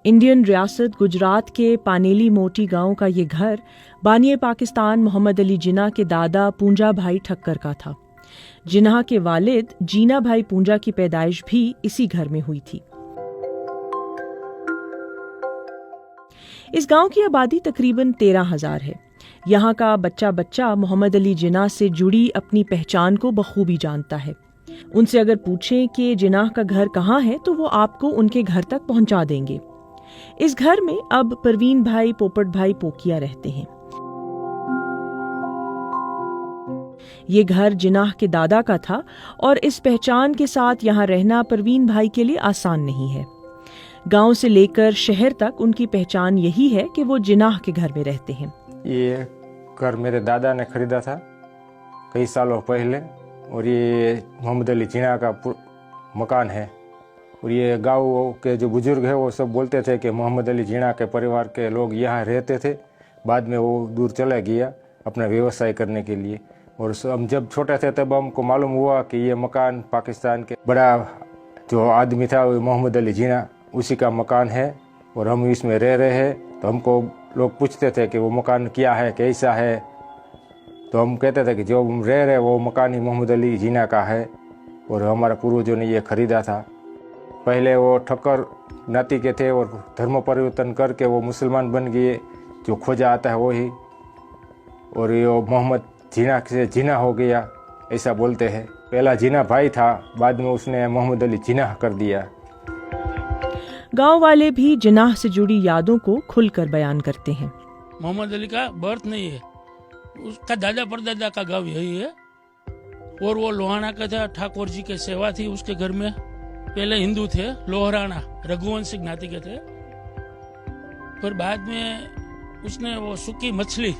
Indian रियासत गुजरात के पानेली मोटी गांव का ये घर बानिए पाकिस्तान मोहम्मद अली जिन्ना के दादा पूंजा भाई ठक्कर का था। जिन्ना के वालिद जीना भाई पूंजा की पैदाइश भी इसी घर में हुई थी। इस गांव की आबादी तकरीबन 13,000 है। यहाँ का बच्चा बच्चा मोहम्मद अली जिन्ना से जुड़ी अपनी पहचान को बखूबी जानता है। उनसे अगर पूछें कि जिन्ना का घर कहाँ है तो वो आपको उनके घर तक पहुंचा देंगे। इस घर में अब परवीन भाई पोपट भाई पोकिया रहते हैं। ये घर जिन्ना के दादा का था और इस पहचान के साथ यहाँ रहना परवीन भाई के लिए आसान नहीं है। गांव से लेकर शहर तक उनकी पहचान यही है कि वो जिन्ना के घर में रहते हैं। ये घर मेरे दादा ने खरीदा था कई सालों पहले और ये मोहम्मद अली जिन्ना का मकान है। और ये गांव के जो बुजुर्ग है वो सब बोलते थे कि मोहम्मद अली जिन्ना के परिवार के लोग यहाँ रहते थे। बाद में वो दूर चला गया अपना व्यवसाय करने के लिए। और हम जब छोटे थे तब हमको मालूम हुआ कि ये मकान पाकिस्तान के बड़ा जो आदमी था वो मोहम्मद अली जिन्ना उसी का मकान है और हम इसमें रह रहे हैं। तो हमको लोग पूछते थे कि वो मकान क्या है, कैसा है, तो हम कहते थे कि जो हम रह रहे वो मकान ही मोहम्मद अली जिन्ना का है और हमारे पूर्वजों ने ये खरीदा था। पहले वो ठक्कर नाती के थे और धर्म परिवर्तन करके वो मुसलमान बन गए, जो खोजा आता है वही, और ये मोहम्मद जिन्ना से जिन्ना हो गया ऐसा बोलते हैं। पहला जिन्ना भाई था, बाद में उसने मोहम्मद अली जिन्ना कर दिया। गांव वाले भी जिन्ना से जुड़ी यादों को खुलकर बयान करते हैं। मोहम्मद अली का बर्थ नहीं है, उसका दादा परदादा का गांव यही है और वो लोहाना का था। ठाकुर जी की सेवा थी उसके घर में। पहले हिंदू थे, लोहराना रघुवंशी ज्ञाति के थे। फिर बाद में उसने वो सूखी मछली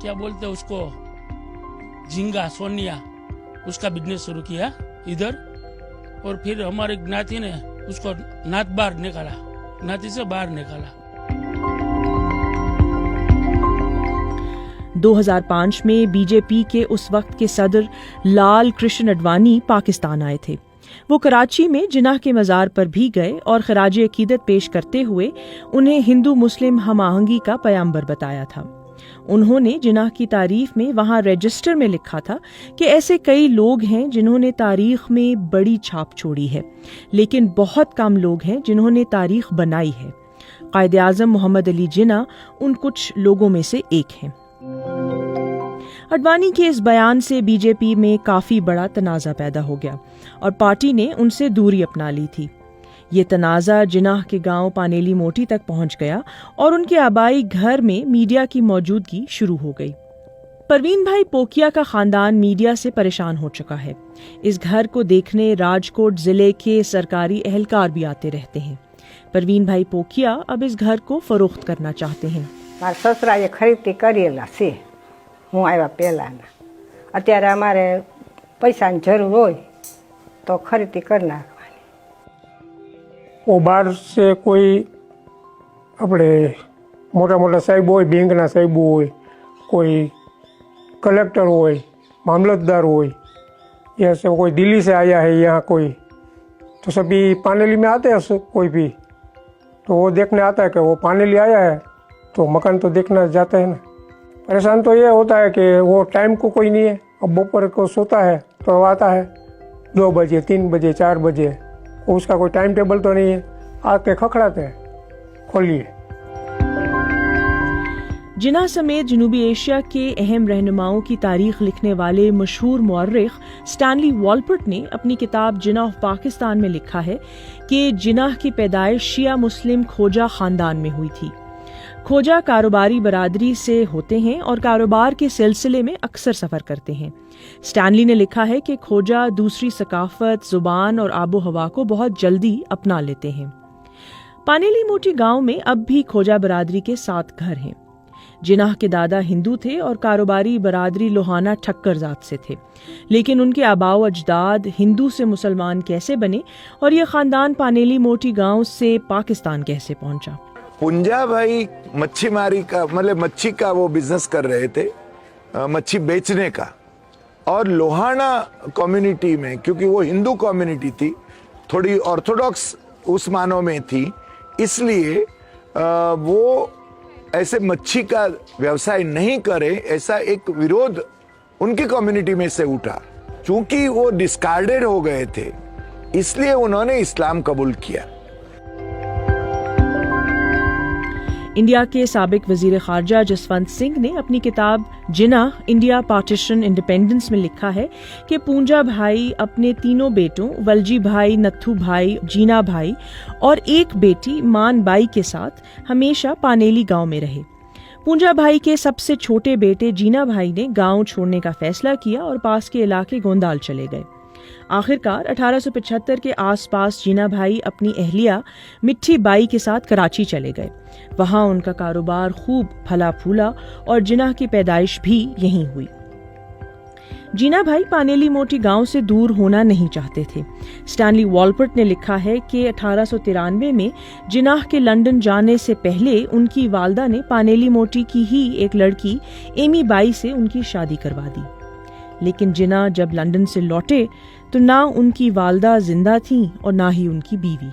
क्या बोलते उसको, झींगा सोनिया, उसका बिजनेस शुरू किया इधर। और फिर हमारे ज्ञाति ने उसको नात बाहर निकाला, ज्ञाति से बाहर निकाला। 2005 में बीजेपी के उस वक्त के सदर लाल कृष्ण अडवाणी पाकिस्तान आए थे। वो कराची में जिन्ना के मज़ार पर भी गए और खराजे अकीदत पेश करते हुए उन्हें हिंदू मुस्लिम हम-आहंगी का पैगंबर बताया था। उन्होंने जिन्ना की तारीफ में वहां रजिस्टर में लिखा था कि ऐसे कई लोग हैं जिन्होंने तारीख में बड़ी छाप छोड़ी है, लेकिन बहुत कम लोग हैं जिन्होंने तारीख बनाई है। कायदे आज़म मोहम्मद अली जिन्ना उन कुछ लोगों में से एक हैं। अडवाणी के इस बयान से बीजेपी में काफी बड़ा तनाज़ा पैदा हो गया और पार्टी ने उनसे दूरी अपना ली थी। ये तनाज़ा जिन्ना के गांव पानेली मोटी तक पहुंच गया और उनके आबाई घर में मीडिया की मौजूदगी शुरू हो गई। परवीन भाई पोकिया का खानदान मीडिया से परेशान हो चुका है। इस घर को देखने राजकोट जिले के सरकारी एहलकार भी आते रहते हैं। परवीन भाई पोकिया अब इस घर को फरोख्त करना चाहते हैं। मारा ससराए खरीदी करेला से हूँ आया पहलाना, अत्यारे अमारे पैसानी जरूर होय तो खरीदी कर नाखवानी। वो बाहर से कोई अपने मोटा मोटा साहेब होय, बैंकना साहेब होय, कोई कलेक्टर होय, मामलतदार होय, या से कोई दिल्ली से आया है यहाँ कोई, तो सभी पानेली में आते हैं कोई भी, तो वो देखने आता है कि वो पानेली आया है तो मकान तो देखना जाता है ना। परेशान तो ये होता है कि वो टाइम को कोई नहीं है। अब दोपहर को सोता है तो आता है 2 बजे 3 बजे 4 बजे, उसका कोई टाइम टेबल तो नहीं है, आके खखड़ाते हैं, खोलिए। जिन्ना समेत जनूबी एशिया के अहम रहनुमाओं की तारीख लिखने वाले मशहूर मुअर्रिख स्टैनली वॉलपर्ट ने अपनी किताब जिन्ना ऑफ पाकिस्तान में लिखा है कि जिन्ना की पैदाइश शिया मुस्लिम खोजा खानदान में हुई थी। खोजा कारोबारी बरादरी से होते हैं और कारोबार के सिलसिले में अक्सर सफ़र करते हैं। स्टैनली ने लिखा है कि खोजा दूसरी सकाफत, जुबान और आबो हवा को बहुत जल्दी अपना लेते हैं। पानेली मोटी गांव में अब भी खोजा बरादरी के 7 घर हैं। जिन्ना के दादा हिंदू थे और कारोबारी बरादरी लोहाना ठक्कर जात से थे, लेकिन उनके आबाओ अजदाद हिंदू से मुसलमान कैसे बने और ये खानदान पानेली मोटी गांव से पाकिस्तान कैसे पहुंचा। पूंजा भाई मच्छी मारी का मतलब मच्छी का वो बिजनेस कर रहे थे, मच्छी बेचने का, और लोहाना कम्युनिटी में, क्योंकि वो हिंदू कम्युनिटी थी, थोड़ी ऑर्थोडॉक्स उस मानों में थी इसलिए वो ऐसे मच्छी का व्यवसाय नहीं करे, ऐसा एक विरोध उनकी कम्युनिटी में से उठा। चूंकि वो डिस्कार्डेड हो गए थे, इसलिए उन्होंने इस्लाम कबूल किया। इंडिया के साबिक वजीर खारजा जसवंत सिंह ने अपनी किताब जिनाह इंडिया पार्टीशन इंडिपेंडेंस में लिखा है कि पूंजा भाई अपने तीनों बेटों वलजी भाई, नत्थू भाई, जीना भाई और एक बेटी मान बाई के साथ हमेशा पानेली गांव में रहे। पूंजा भाई के सबसे छोटे बेटे जीना भाई ने गांव छोड़ने का फैसला किया और पास के इलाके गोंदाल चले गए। आखिरकार 1875 के आसपास जीना भाई अपनी अहलिया मिट्ठी बाई के साथ कराची चले गए। वहां उनका कारोबार खूब फला फूला और जिनाह की पैदाइश भी यहीं हुई। जीना भाई पानेली मोटी गांव से दूर होना नहीं चाहते थे। स्टैनली वॉलपर्ट ने लिखा है कि 1893 में जिनाह के लंदन जाने से पहले उनकी वालदा ने पानेली मोटी की ही एक लड़की एमी बाई से उनकी शादी करवा दी। लेकिन जिना जब लंदन से लौटे तो ना उनकी वालदा जिंदा थी और ना ही उनकी बीवी।